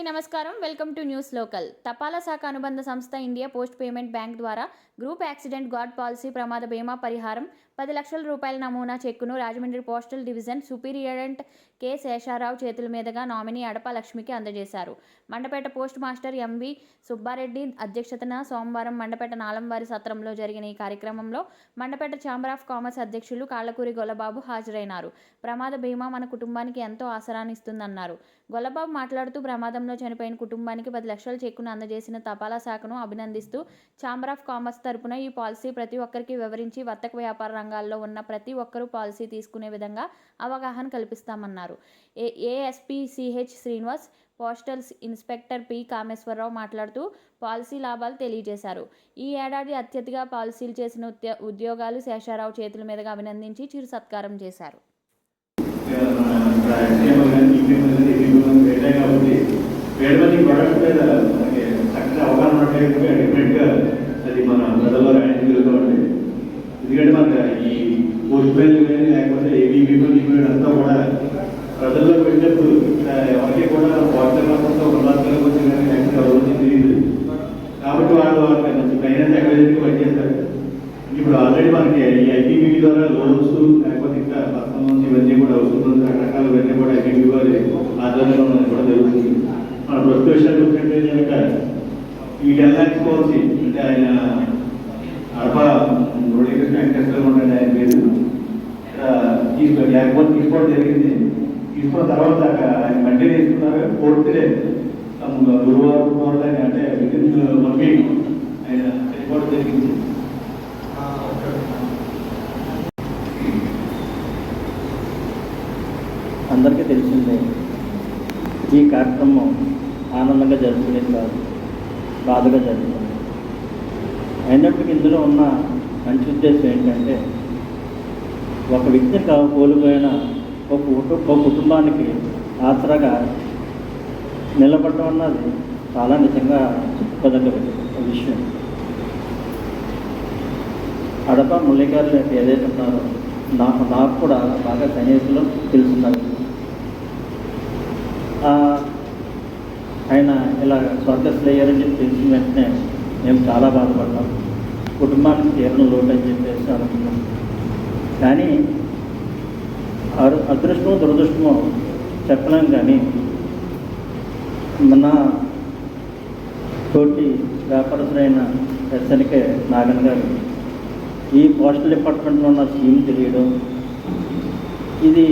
నమస్కారం. Welcome to News Local. తపాలా శాఖ అనుబంధ సంస్థ ఇండియా పోస్ట్ పేమెంట్ బ్యాంక్ ద్వారా గ్రూప్ యాక్సిడెంట్ గార్డ్ పాలసీ ప్రమాద బీమా పరిహారం 10 లక్షల రూపాయల నమూనా చెక్కును Rajahmundry postal division superintendent K Sesharao చేతుల మీదుగా నామినీ అడప లక్ష్మికి అందజేశారు. Mandapeta post master M V Subbareddy అధ్యక్షతన సోమవారం మండపేట నాలంవారి సత్రంలో జరిగిన ఈ కార్యక్రమంలో మండపేట ఛాంబర్ ఆఫ్ కామర్స్ అధ్యక్షులు కాళ్ళకూరి గొల్లబాబు హాజరైనారు. ప్రమాద బీమా మన కుటుంబానికి ఎంతో ఆసరానిస్తుందన్నారు. గొల్లబాబు మాట్లాడుతూ ప్రమాదంలో చనిపోయిన కుటుంబానికి 10 లక్షల చెక్కును అందజేసిన తపాలా శాఖను అభినందిస్తూ ఛాంబర్ ఆఫ్ కామర్స్ తరపున ఈ పాలసీ ప్రతి ఒక్కరికి వివరించి వర్తక వ్యాపార రంగాల్లో ఉన్న ప్రతి ఒక్కరూ పాలసీ తీసుకునే విధంగా అవగాహన కల్పిస్తామన్నారు. ASP CH Srinivas, postal inspector P Kameswararao మాట్లాడుతూ పాలసీ లాభాలు తెలియజేశారు. ఈ ఏడాది అత్యధిక పాలసీలు చేసిన ఉద్యోగాలు శేషారావు చేతుల మీదుగా అభినందించి చిరు సత్కారం చేశారు. అది మన ప్రజల్లో రాయడం జరుగుతుంది. ఎందుకంటే మన ఈ పోస్ట్ పేమెంట్ కానీ లేకపోతే ఏబీపీ అంతా కూడా ప్రజల్లోకి వెళ్ళినప్పుడు ఎవరికి కూడా వాట్సాప్ మాత్రంతో ఉన్నతాలకు వచ్చి కానీ లేకపోతే ఎవరికి తెలియదు. కాబట్టి వాళ్ళు మంచి ఫైనాన్స్ అకాడమీకి పనిచేస్తారు. ఇప్పుడు ఆల్రెడీ మనకి ఈ ఐపీబీ ద్వారా లోన్స్ లేకపోతే ఇంకా పర్సనల్ లోన్స్ ఇవన్నీ కూడా అవసరం రకరకాల ఇవన్నీ కూడా ఐపీబీ వారి ఆధ్వర్యంలో కూడా జరుగుతుంది. మన ప్రస్తుత విషయాలు చూసినట్టే కనుక ఈ 10 lakhs పాలసీ అంటే ఆయన అడప మురళీకృష్ణ వెంకటేశ్వర ఉండండి ఆయన పేరు తీసుకోవడం జరిగింది. తీసుకున్న తర్వాత ఆయన మళ్ళీ తీసుకున్నారు. 4th డే గురువారం అంటే వితిన్ 1 week ఆయన చనిపోవడం జరిగింది. అందరికీ తెలిసిందే ఈ కార్యక్రమం ఆనందంగా జరుపుకునేది కాదు, బాధగా జరుగుతుంది. అయినప్పటికీ ఇందులో ఉన్న మంచి ఉద్దేశం ఏంటంటే ఒక వ్యక్తిని కోల్పోయిన ఒక కుటుంబానికి ఆసరాగా నిలబడడం అన్నది చాలా నిజంగా చెప్పుకోదగ్గ విషయం. అడప మురళీ గారు ఏదైతే ఉన్నారో నాకు కూడా బాగా సన్నిహితులు తెలుసున్నారు. ఆయన ఇలా స్వర్గస్థులు అయ్యారని చెప్పి తెలిసిన వెంటనే మేము చాలా బాధపడ్డాం. కుటుంబానికి తీరణ లోటు అని చెప్పేసి అనుకున్నాం. కానీ అదృష్టమో దురదృష్టమో చెప్పలేం. కానీ మన తోటి వ్యాపారస్తులైన ఎస్ఎన్కే నాగన్ గారు ఈ పోస్టల్ డిపార్ట్మెంట్లో ఉన్న స్కీమ్ తెలియడం, ఇది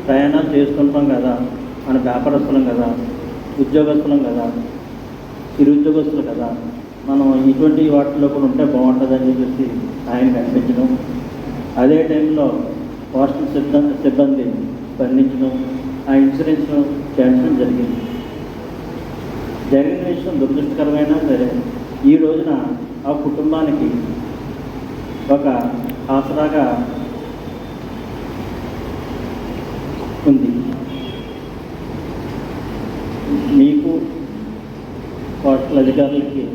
ప్రయాణాలు చేస్తుంటాం కదా, మన వ్యాపారస్తులం కదా, ఉద్యోగస్తులం కదా, నిరుద్యోగస్తులు కదా, మనం ఇటువంటి వాటిలో కూడా ఉంటే బాగుంటుందని చెప్పేసి ఆయన కనిపించడం, అదే టైంలో పోస్టల్ సిబ్బంది స్పందించడం, ఆ ఇన్సూరెన్స్ చేర్చడం జరిగింది. జరిగిన విషయం దురదృష్టకరమైనా సరే ఈ రోజున ఆ కుటుంబానికి ఒక ఆసరాగా ఉంది. మీకు పోస్టల్ అధికారులకి